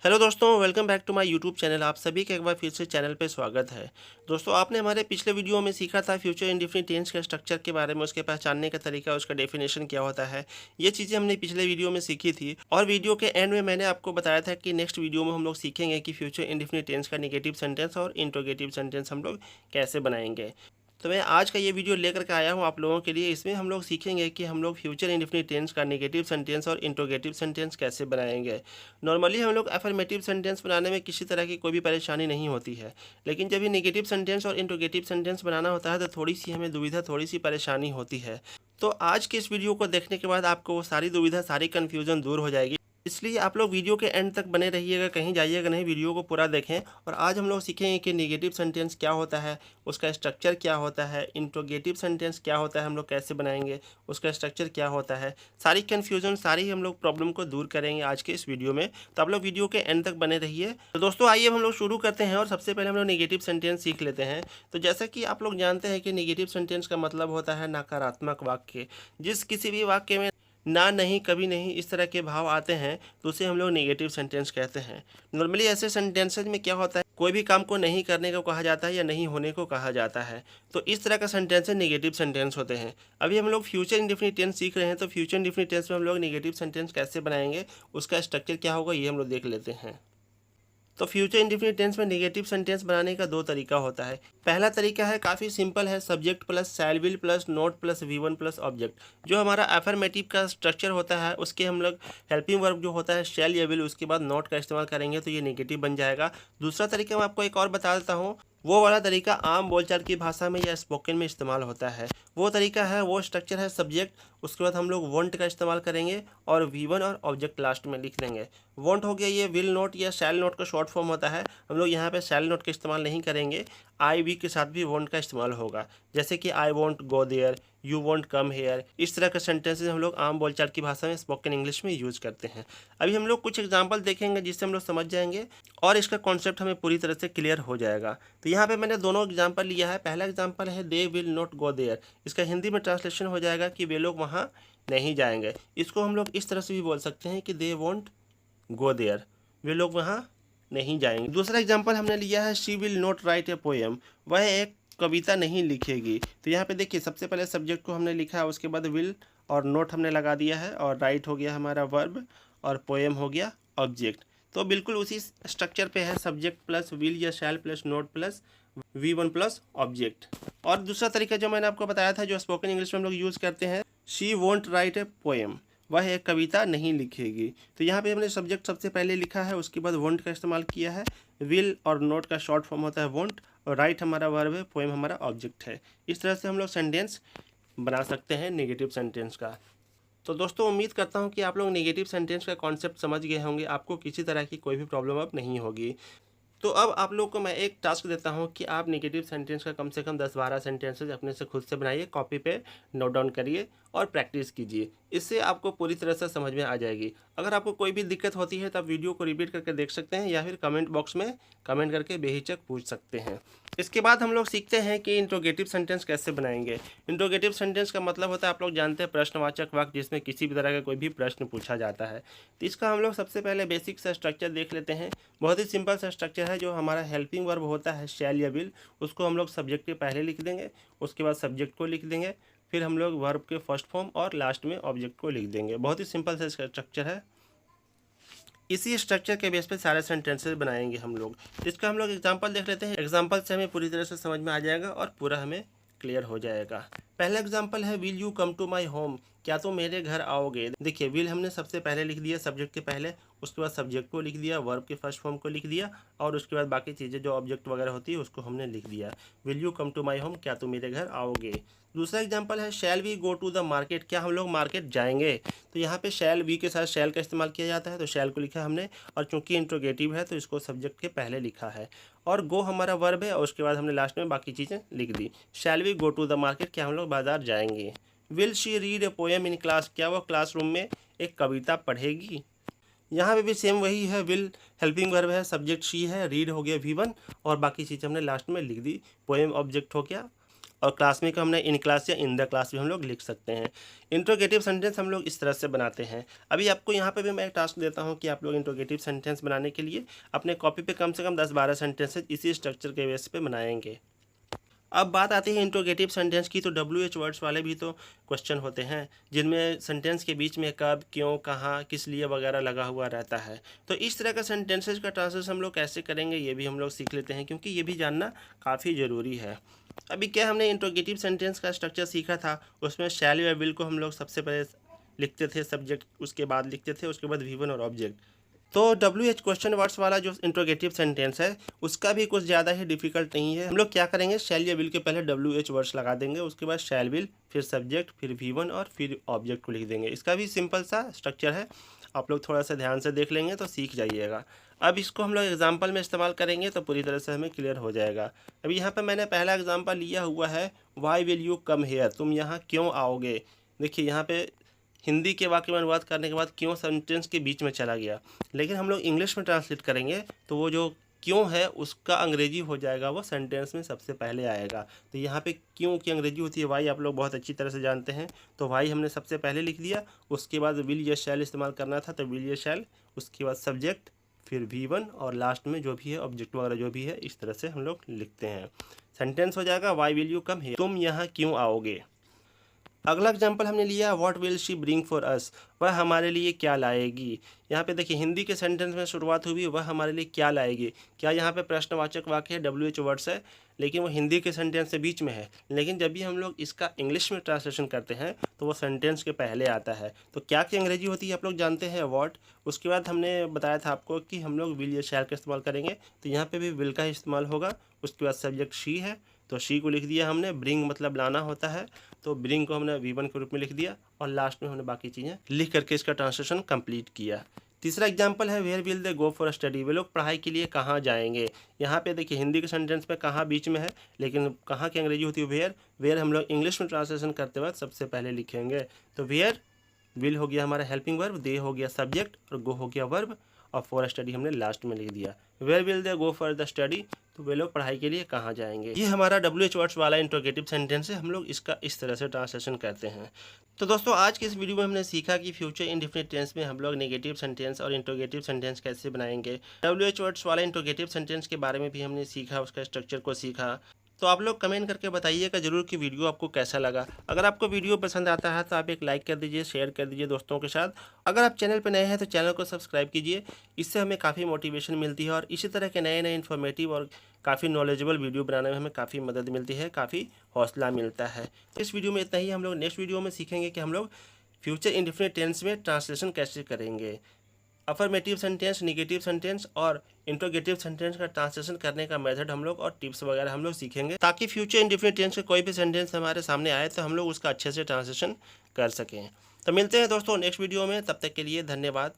Hello दोस्तों, welcome back to my YouTube channel. आप सभी का एक बार फिर से चैनल पे स्वागत है। दोस्तों, आपने हमारे पिछले वीडियो में सीखा था फ्यूचर इंडेफिनिट टेंस के स्ट्रक्चर के बारे में, उसके पहचानने का तरीका, उसका डेफिनेशन क्या होता है। ये चीज़ें हमने पिछले वीडियो में सीखी थी और वीडियो के एंड में मैंने आपको बताया था कि नेक्स्ट वीडियो में हम लोग सीखेंगे कि फ्यूचर इंडेफिनिट टेंस का नेगेटिव सेंटेंस और इंट्रोगेटिव सेंटेंस हम लोग कैसे बनाएंगे। तो मैं आज का ये वीडियो लेकर के आया हूँ आप लोगों के लिए। इसमें हम लोग सीखेंगे कि हम लोग फ्यूचर इंडेफिनिट टेंस का नेगेटिव सेंटेंस और इंट्रोगेटिव सेंटेंस कैसे बनाएंगे। नॉर्मली हम लोग अफर्मेटिव सेंटेंस बनाने में किसी तरह की कोई भी परेशानी नहीं होती है, लेकिन जब ये नेगेटिव सेंटेंस और इंट्रोगेटिव सेंटेंस बनाना होता है तो थोड़ी सी हमें दुविधा, थोड़ी सी परेशानी होती है। तो आज के इस वीडियो को देखने के बाद आपको वो सारी दुविधा, सारी कन्फ्यूजन दूर हो जाएगी। इसलिए आप लोग वीडियो के एंड तक बने रहिएगा, कहीं जाइएगा नहीं, वीडियो को पूरा देखें। और आज हम लोग सीखेंगे कि नेगेटिव सेंटेंस क्या होता है, उसका स्ट्रक्चर क्या होता है, इंट्रोगेटिव सेंटेंस क्या होता है, हम लोग कैसे बनाएंगे, उसका स्ट्रक्चर क्या होता है। सारी कन्फ्यूजन, सारी हम लोग प्रॉब्लम को दूर करेंगे आज के इस वीडियो में। तो आप लोग वीडियो के एंड तक बने रहिए। तो दोस्तों, आइए हम लोग शुरू करते हैं और सबसे पहले हम लोग नेगेटिव सेंटेंस सीख लेते हैं। तो जैसा कि आप लोग जानते हैं कि नेगेटिव सेंटेंस का मतलब होता है नकारात्मक वाक्य। जिस किसी भी वाक्य में ना, नहीं, कभी नहीं, इस तरह के भाव आते हैं तो उसे हम लोग नेगेटिव सेंटेंस कहते हैं। नॉर्मली ऐसे सेंटेंसेज में क्या होता है, कोई भी काम को नहीं करने को कहा जाता है या नहीं होने को कहा जाता है, तो इस तरह का सेंटेंस नेगेटिव सेंटेंस होते हैं। अभी हम लोग फ्यूचर इंडेफिनिट टेंस सीख रहे हैं, तो फ्यूचर इंडेफिनिट टेंस में हम लोग नेगेटिव सेंटेंस कैसे बनाएंगे, उसका स्ट्रक्चर क्या होगा, ये हम लोग देख लेते हैं। तो फ्यूचर इंडेफिनिट टेंस में नेगेटिव सेंटेंस बनाने का दो तरीका होता है। पहला तरीका है, काफ़ी सिंपल है, subject plus shell will plus note plus V1 plus object. जो हमारा अफर्मेटिव का स्ट्रक्चर होता है उसके हम लोग हेल्पिंग वर्ब जो होता है शैल या विल, उसके बाद नोट का इस्तेमाल करेंगे तो ये नेगेटिव बन जाएगा। दूसरा तरीका मैं आपको एक और बता देता हूँ, वो वाला तरीका आम बोलचाल की भाषा में या स्पोकन में इस्तेमाल होता है। वो तरीका है, वो स्ट्रक्चर है सब्जेक्ट, उसके बाद हम लोग वॉन्ट का इस्तेमाल करेंगे और V1 और ऑब्जेक्ट लास्ट में लिख देंगे। वॉन्ट हो गया, ये विल नोट या शैल नोट का शॉर्ट फॉर्म होता है। हम लोग यहाँ पे शैल नोट का इस्तेमाल नहीं करेंगे, आई वी के साथ भी वॉन्ट का इस्तेमाल होगा। जैसे कि I want go there, you want come here, इस तरह के सेंटेंसेस हम लोग आम बोलचाल की भाषा में स्पोकन इंग्लिश में यूज करते हैं। अभी हम लोग कुछ एग्जाम्पल देखेंगे जिससे हम लोग समझ जाएंगे और इसका कॉन्सेप्ट हमें पूरी तरह से क्लियर हो जाएगा। तो यहाँ पे मैंने दोनों एग्जाम्पल लिया है। पहला एग्जाम्पल है they will not go there, इसका हिंदी में ट्रांसलेशन हो जाएगा कि वे लोग वहाँ नहीं जाएंगे। इसको हम लोग इस तरह से भी बोल सकते हैं कि दे वॉन्ट गो देयर, वे लोग वहाँ नहीं जाएंगे। दूसरा एग्जाम्पल हमने लिया है she will not right a poem, वह एक कविता नहीं लिखेगी। तो यहाँ पे देखिए, सबसे पहले सब्जेक्ट को हमने लिखा है, उसके बाद विल और नोट हमने लगा दिया है, और राइट हो गया हमारा वर्ब और पोएम हो गया ऑब्जेक्ट। तो बिल्कुल उसी स्ट्रक्चर पे है, सब्जेक्ट प्लस विल या शैल plus note plus V1 plus object. और दूसरा तरीका जो मैंने आपको बताया था, जो स्पोकन इंग्लिश में हम लोग यूज़ करते हैं, she won't right a poem, वह एक कविता नहीं लिखेगी। तो यहाँ पे हमने सब्जेक्ट सबसे पहले लिखा है, उसके बाद वोंट का इस्तेमाल किया है। विल और नोट का शॉर्ट फॉर्म होता है वोंट, और राइट हमारा वर्ब है, पोएम हमारा ऑब्जेक्ट है। इस तरह से हम लोग सेंटेंस बना सकते हैं नेगेटिव सेंटेंस का। तो दोस्तों, उम्मीद करता हूँ कि आप लोग नेगेटिव सेंटेंस का कॉन्सेप्ट समझ गए होंगे, आपको किसी तरह की कोई भी प्रॉब्लम अब नहीं होगी। तो अब आप लोग को मैं एक टास्क देता हूं कि आप नेगेटिव सेंटेंस का कम से कम 10-12 सेंटेंसेज अपने से खुद से बनाइए, कॉपी पे नोट डाउन करिए और प्रैक्टिस कीजिए। इससे आपको पूरी तरह से समझ में आ जाएगी। अगर आपको कोई भी दिक्कत होती है तो आप वीडियो को रिपीट करके देख सकते हैं या फिर कमेंट बॉक्स में कमेंट करके बेहिचक पूछ सकते हैं। इसके बाद हम लोग सीखते हैं कि इंट्रोगेटिव सेंटेंस कैसे बनाएंगे। इंट्रोगेटिव सेंटेंस का मतलब होता है, आप लोग जानते हैं, प्रश्नवाचक वाक्य, जिसमें किसी भी तरह का कोई भी प्रश्न पूछा जाता है। तो इसका हम लोग सबसे पहले बेसिक सा स्ट्रक्चर देख लेते हैं। बहुत ही सिंपल सा स्ट्रक्चर है। जो हमारा हेल्पिंग वर्ब होता है शैल या विल, उसको हम लोग सब्जेक्ट के पहले लिख देंगे, उसके बाद सब्जेक्ट को लिख देंगे, फिर हम लोग वर्ब के फर्स्ट फॉर्म और लास्ट में ऑब्जेक्ट को लिख देंगे। बहुत ही सिंपल सा स्ट्रक्चर है। इसी स्ट्रक्चर के बेस पे सारे सेंटेंसेस बनाएंगे हम लोग। इसका हम लोग एग्जांपल देख लेते हैं। एग्जांपल से हमें पूरी तरह से समझ में आ जाएगा और पूरा हमें क्लियर हो जाएगा। पहला एग्जांपल है will you come to my home, क्या तुम मेरे घर आओगे। देखिए, विल हमने सबसे पहले लिख दिया सब्जेक्ट के पहले, उसके बाद सब्जेक्ट को लिख दिया, वर्ब के फर्स्ट फॉर्म को लिख दिया, और उसके बाद बाकी चीज़ें जो ऑब्जेक्ट वगैरह होती है उसको हमने लिख दिया। Will you come to my home, क्या तुम मेरे घर आओगे। दूसरा एग्जांपल है shall we go to the market, क्या हम लोग मार्केट जाएंगे। तो यहाँ पे शैल वी के साथ शैल का इस्तेमाल किया जाता है, तो शैल को लिखा हमने, और चूंकि इंट्रोगेटिव है तो इसको सब्जेक्ट के पहले लिखा है, और गो हमारा वर्ब है, और उसके बाद हमने लास्ट में बाकी चीज़ें लिख दी। Shall we go to the market, क्या हम लोग बाजार जाएंगे। Will she read a poem in class, क्या वह क्लासरूम में एक कविता पढ़ेगी। यहाँ पे भी सेम वही है, विल हेल्पिंग वर्ब है, सब्जेक्ट शी है, रीड हो गया V1, और बाकी चीज़ हमने लास्ट में लिख दी। पोएम ऑब्जेक्ट हो गया, और क्लास में को हमने इन क्लास या इन द क्लास भी हम लोग लिख सकते हैं। इंट्रोगेटिव सेंटेंस हम लोग इस तरह से बनाते हैं। अभी आपको यहाँ पे भी मैं एक टास्क देता हूँ कि आप लोग इंट्रोगेटिव सेंटेंस बनाने के लिए अपने कॉपी पे कम से कम 10-12 सेंटेंसेज इसी स्ट्रक्चर के बेस पे बनाएंगे। अब बात आती है इंट्रोगेटिव सेंटेंस की, तो WH वर्ड्स वाले भी तो क्वेश्चन होते हैं जिनमें सेंटेंस के बीच में कब, क्यों, कहाँ, किस लिए वगैरह लगा हुआ रहता है। तो इस तरह का सेंटेंसेस का ट्रांसलेशन हम लोग कैसे करेंगे ये भी हम लोग सीख लेते हैं, क्योंकि ये भी जानना काफ़ी ज़रूरी है। अभी क्या हमने इंट्रोगेटिव सेंटेंस का स्ट्रक्चर सीखा था, उसमें शैल या विल को हम लोग सबसे पहले लिखते थे सब्जेक्ट, उसके बाद लिखते थे, उसके बाद V1 और ऑब्जेक्ट। तो WH क्वेश्चन वर्ड्स वाला जो इंट्रोगेटिव सेंटेंस है उसका भी कुछ ज़्यादा ही डिफिकल्ट नहीं है। हम लोग क्या करेंगे, शैल या विल के पहले WH वर्ड्स लगा देंगे, उसके बाद शैल विल, फिर सब्जेक्ट, फिर V1 और फिर ऑब्जेक्ट को लिख देंगे। इसका भी सिंपल सा स्ट्रक्चर है, आप लोग थोड़ा सा ध्यान से देख लेंगे तो सीख जाइएगा। अब इसको हम लोग एग्जाम्पल में इस्तेमाल करेंगे तो पूरी तरह से हमें क्लियर हो जाएगा। अभी यहाँ पर मैंने पहला एग्जाम्पल लिया हुआ है, why will you come here, तुम यहाँ क्यों आओगे। देखिए यहाँ पे हिंदी के वाक्य में अनुवाद करने के बाद क्यों सेंटेंस के बीच में चला गया, लेकिन हम लोग इंग्लिश में ट्रांसलेट करेंगे तो वो जो क्यों है उसका अंग्रेजी हो जाएगा, वो सेंटेंस में सबसे पहले आएगा। तो यहाँ पे क्यों की अंग्रेजी होती है वाई, आप लोग बहुत अच्छी तरह से जानते हैं। तो वाई हमने सबसे पहले लिख दिया, उसके बाद विल या शैल इस्तेमाल करना था तो विल या शैल, उसके बाद सब्जेक्ट, फिर V1 और लास्ट में जो भी है ऑब्जेक्ट वगैरह जो भी है, इस तरह से हम लोग लिखते हैं। सेंटेंस हो जाएगा why will you come here, तुम यहाँ क्यों आओगे। अगला एग्जाम्पल हमने लिया, what will she bring for us, वह हमारे लिए क्या लाएगी। यहाँ पे देखिए हिंदी के सेंटेंस में शुरुआत हुई, वह हमारे लिए क्या लाएगी। क्या यहाँ पे प्रश्नवाचक वाक्य है, WH वर्ड्स है, लेकिन वो हिंदी के सेंटेंस से बीच में है। लेकिन जब भी हम लोग इसका इंग्लिश में ट्रांसलेशन करते हैं तो वो सेंटेंस के पहले आता है। तो क्या की अंग्रेजी होती है आप लोग जानते हैं, व्हाट। उसके बाद हमने बताया था आपको कि हम लोग विल या शैल का इस्तेमाल करेंगे, तो यहाँ पर भी विल का इस्तेमाल होगा। उसके बाद सब्जेक्ट शी है तो शी को लिख दिया हमने, ब्रिंग मतलब लाना होता है तो ब्रिंग को हमने V1 के रूप में लिख दिया और लास्ट में हमने बाकी चीज़ें लिख करके इसका ट्रांसलेशन कंप्लीट किया। तीसरा एग्जांपल है, where will they go for study, वे लोग पढ़ाई के लिए कहाँ जाएंगे। यहाँ पे देखिए हिंदी के सेंटेंस में कहाँ बीच में है, लेकिन कहाँ की अंग्रेजी होती है वेयर। वेयर हम लोग इंग्लिश में ट्रांसलेशन करते वक्त सबसे पहले लिखेंगे। तो वेयर विल हो गया हमारा हेल्पिंग वर्ब, दे हो गया सब्जेक्ट और गो हो गया वर्ब, और फॉर स्टडी हमने लास्ट में लिख दिया। Where will they go for the study, तो वे लोग पढ़ाई के लिए कहाँ जाएंगे। ये हमारा WH वर्ड्स वाला इंट्रोगेटिव सेंटेंस है, हम लोग इसका इस तरह से ट्रांसलेशन करते हैं। तो दोस्तों आज की इस वीडियो में हमने सीखा कि फ्यूचर इंडेफिनिट टेंस में हम लोग नेगेटिव सेंटेंस और इंट्रोगेटिव सेंटेंस कैसे बनाएंगे। WH वर्ड्स वाला इंट्रोगेटिव सेंटेंस के बारे में भी हमने सीखा, उसका स्ट्रक्चर को सीखा। तो आप लोग कमेंट करके बताइएगा ज़रूर कि वीडियो आपको कैसा लगा। अगर आपको वीडियो पसंद आता है तो आप एक लाइक कर दीजिए, शेयर कर दीजिए दोस्तों के साथ। अगर आप चैनल पर नए हैं तो चैनल को सब्सक्राइब कीजिए, इससे हमें काफ़ी मोटिवेशन मिलती है और इसी तरह के नए नए इन्फॉर्मेटिव और काफ़ी नॉलेजेबल वीडियो बनाने में हमें काफ़ी मदद मिलती है, काफ़ी हौसला मिलता है। इस वीडियो में इतना ही, हम लोग नेक्स्ट वीडियो में सीखेंगे कि हम लोग फ्यूचर इंडेफिनिट टेंस में ट्रांसलेशन कैसे करेंगे। अफर्मेटिव सेंटेंस, नेगेटिव सेंटेंस और इंट्रोगेटिव सेंटेंस का ट्रांसलेशन करने का मेथड हम लोग और टिप्स वगैरह हम लोग सीखेंगे, ताकि फ्यूचर इंडेफिनिट टेंस का कोई भी सेंटेंस हमारे सामने आए तो हम लोग उसका अच्छे से ट्रांसलेशन कर सकें। तो मिलते हैं दोस्तों नेक्स्ट वीडियो में, तब तक के लिए धन्यवाद।